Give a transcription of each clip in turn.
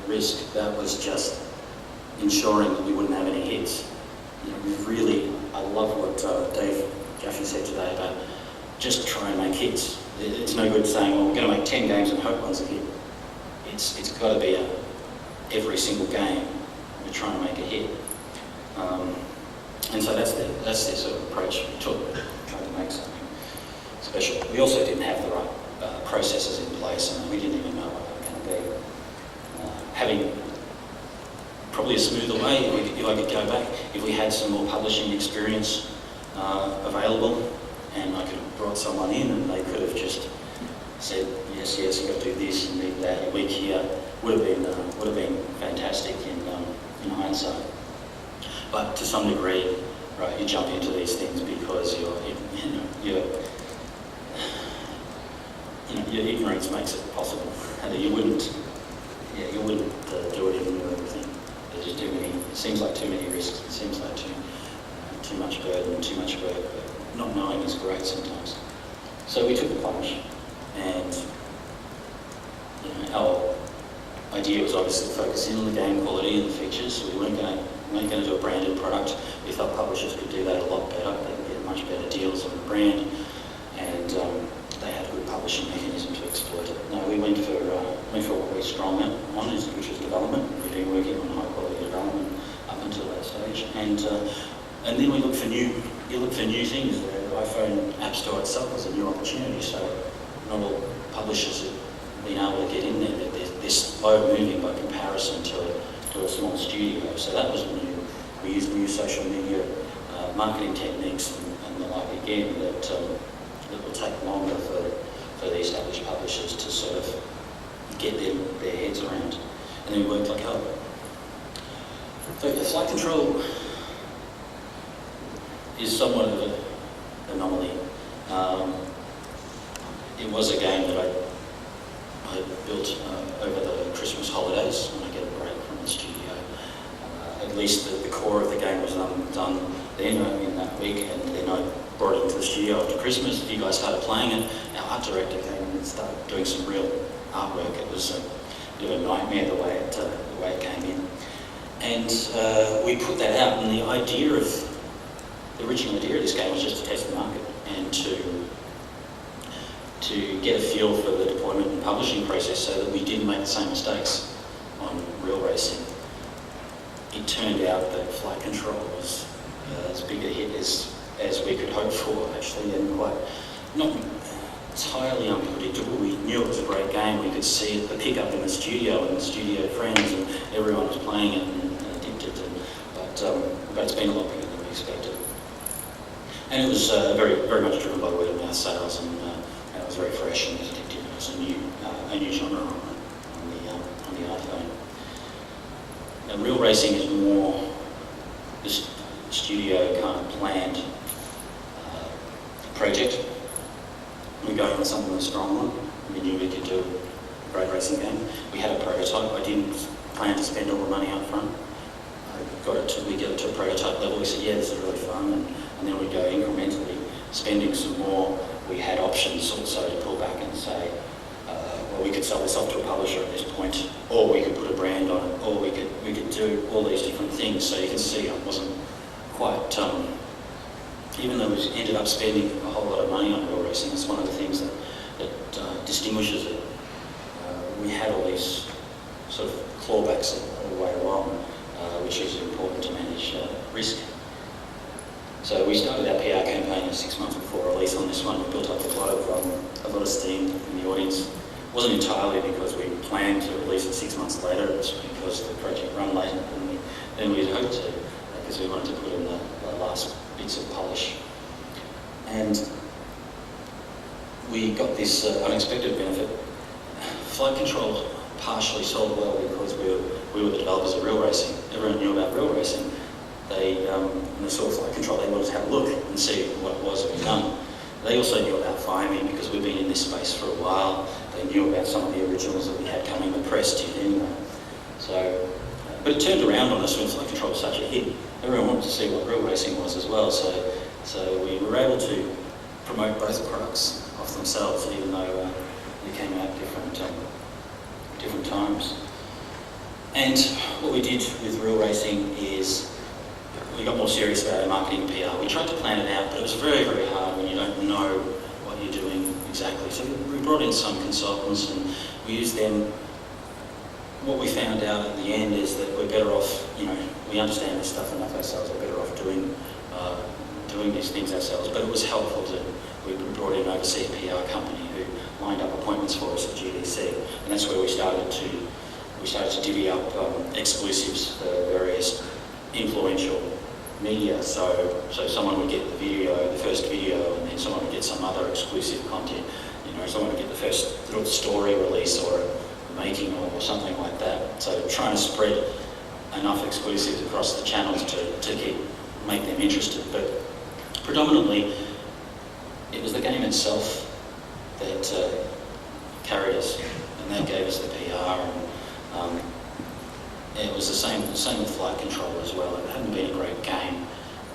risk. That was just ensuring that we wouldn't have any hits. You know, we really, I love what Dave Jaffe said today about just try and make hits. It's no good saying, well, we're going to make 10 games and hope one's a hit. It's got to be every single game we're trying to make a hit. And so that's the sort of approach we took, trying to make something special. We also didn't have the right processes in place, and we didn't even know what they were going to be. Having probably a smoother way, if I could go back, if we had some more publishing experience available, and I could have brought someone in and they could have just said, yes, you've got to do this and do that, a week here, would have been fantastic in hindsight. But to some degree, right, you jump into these things because your ignorance makes it possible. And you wouldn't do it if you knew everything. There's just too many. It seems like too many risks. It seems like too much burden and too much work. But not knowing is great sometimes. So we took the plunge, and our idea was obviously to focus in on the game quality and the features. So we weren't going to do a branded product. We thought publishers could do that a lot better. They could get much better deals on the brand, and they had a good publishing mechanism to exploit it. No, we went for what we're strong on, which was development. We've been working on high quality development up until that stage, and then we look for new things. The iPhone Appstore itself was a new opportunity, so not all publishers have been able to get in there. They're slow moving by comparison to a small studio, so that was new. We used new social media marketing techniques and the like again that will take longer for the established publishers to sort of get their heads around, and then we worked like hell. So the flight control is somewhat of an anomaly. It was a game that I built over the Christmas holidays when I get a break from the studio. At least the core of the game was done then in that week, and then I brought it into the studio after Christmas. You guys started playing it. Our art director came in and started doing some real artwork. It was a bit of a nightmare the way it came in. And we put that out, and the original idea of this game was just to test the market and to get a feel for the deployment and publishing process so that we didn't make the same mistakes on real racing. It turned out that flight control was as big a hit as we could hope for, actually, and quite not entirely unpredictable. We knew it was a great game. We could see it, the pickup in the studio and the studio friends, and everyone was playing it and addicted. But it's been a lot bigger than we expected. And it was very, very much driven by word of mouth sales, and it was very fresh and addictive. It was a new genre on the iPhone. Now, real racing is more this studio kind of planned project. We were going with something with a strong one. We knew we could do a great racing game. We had a prototype. I didn't plan to spend all the money up front. We get it to a prototype level. We said, yeah, this is really fun, and then we'd go incrementally, spending some more. We had options also to pull back and say, well, we could sell this off to a publisher at this point, or we could put a brand on it, or we could do all these different things. So you can see I wasn't quite, even though we ended up spending a whole lot of money on real racing, it's one of the things that distinguishes it. We had all these sort of clawbacks all the way along, which is important to manage risk. So we started our PR campaign 6 months before release on this one. We built up a lot of steam in the audience. It wasn't entirely because we planned to release it 6 months later. It was because the project ran later than we had hoped to, because we wanted to put in the last bits of polish. And we got this unexpected benefit. Flight control partially sold well because we were the developers of real racing. Everyone knew about real racing. When they saw flight control, they wanted to have a look and see what it was that we'd done. They also knew about Firemint because we've been in this space for a while. They knew about some of the originals that we had coming. The press did anyway. So, but it turned around on us when flight control was such a hit. Everyone wanted to see what real racing was as well. So we were able to promote both products off themselves, even though they came out different times. And what we did with real racing is we got more serious about our marketing and PR. We tried to plan it out, but it was very, very hard when you don't know what you're doing exactly. So we brought in some consultants and we used them. What we found out at the end is that we're better off, we understand this stuff enough ourselves, we're better off doing these things ourselves. But it was helpful that we brought in an overseas PR company who lined up appointments for us at GDC, and that's where we started to divvy up exclusives for various influential media. So someone would get the first video, and then someone would get some other exclusive content. Someone would get the first little story release or a making or something like that. So trying to spread enough exclusives across the channels to make them interested. But predominantly, it was the game itself that carried us, and that gave us the PR. And it was the same with Flight Control as well. If it hadn't been a great game,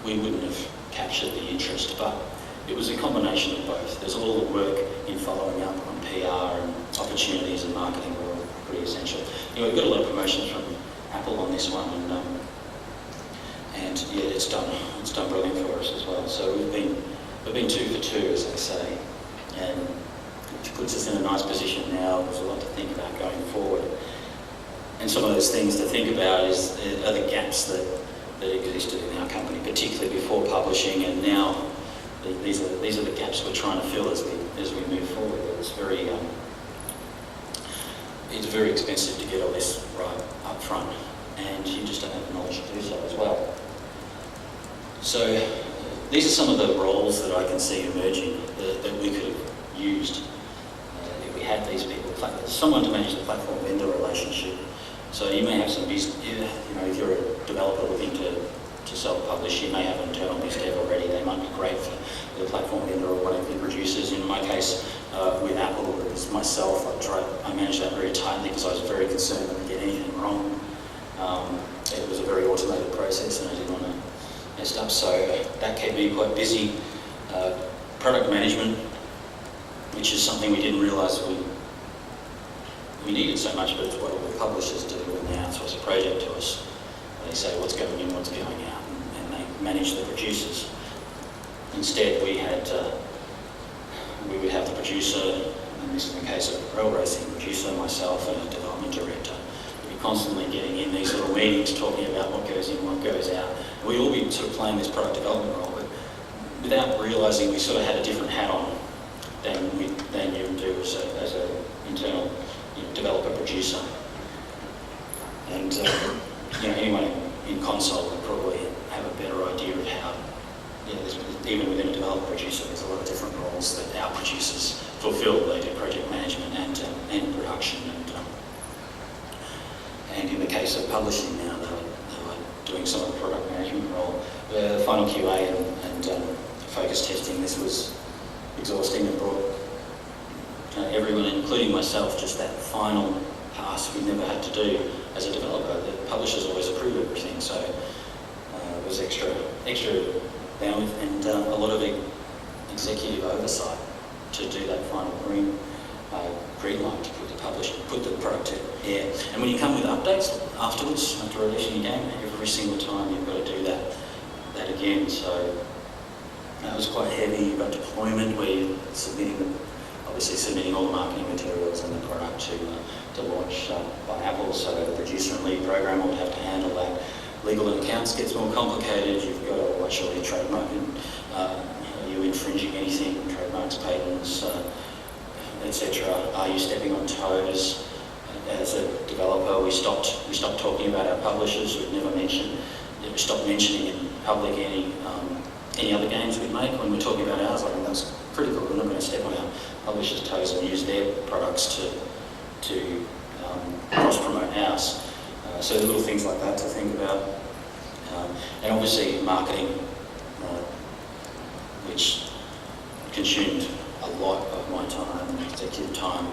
we wouldn't have captured the interest. But it was a combination of both. There's all the work in following up on PR and opportunities and marketing were all pretty essential. We've got a lot of promotions from Apple on this one, and yeah, it's done brilliant for us as well. So we've been 2 for 2, as I say, and which puts us in a nice position now. There's a lot to think about going forward. And some of those things to think about are the gaps that existed in our company, particularly before publishing, and now these are the gaps we're trying to fill as we move forward. It's very expensive to get all this right up front, and you just don't have the knowledge to do so as well. So these are some of the roles that I can see emerging that we could have used if we had these people. Someone to manage the platform vendor relationship. So you may have some business, if you're a developer looking to self-publish, you may have an internal biz dev already. They might be great for the platform vendor or one of the producers. In my case, with Apple, it was myself. I managed that very tightly because I was very concerned that I get anything wrong. It was a very automated process, and I didn't want to mess up. So that kept me quite busy. Product management, which is something we didn't realise we needed so much, but it's what all the publishers do when they outsource a project to us. They say what's going in, what's going out, and they manage the producers. Instead, we would have the producer, and this is the case of rail racing, producer, myself, and a development director. We'd be constantly getting in these little meetings, talking about what goes in, what goes out. And we'd all be sort of playing this product development role, but without realising we sort of had a different hat on than you do as an internal developer producer. And anyone in console would probably have a better idea of how, even within a developer producer, there's a lot of different roles that our producers fulfill. They do project management and production, and in the case of publishing now, they were doing some of the product management role. The final QA and focus testing, this was exhausting and brought everyone, including myself, just that final pass we never had to do as a developer. The publishers always approve everything, so it was extra bandwidth and a lot of executive oversight to do that final green light to put the product to air. And when you come with updates afterwards, after releasing your game, every single time you've got to do that again. So that was quite heavy. You've got deployment where you're submitting all the marketing materials and the product to launch by Apple, so the producer and lead programmer would have to handle that. Legal and accounts gets more complicated. You've got to watch all your trademark, are you infringing anything, trademarks, patents, etc. Are you stepping on toes? As a developer, we stopped talking about our publishers. We stopped mentioning in public any other games we make. When we're talking about ours, I think that's critical. We're not going to step on our publishers' toes and use their products to cross-promote ours. So little things like that to think about. And obviously marketing, which consumed a lot of my time, executive time,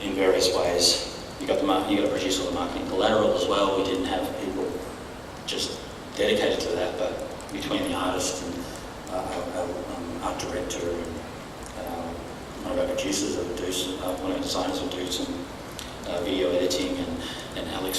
in various ways. You got to produce all the marketing collateral as well. We didn't have people just dedicated to that, but between the artist and our art director and one of our producers, one of our designers would do some video editing, and Alex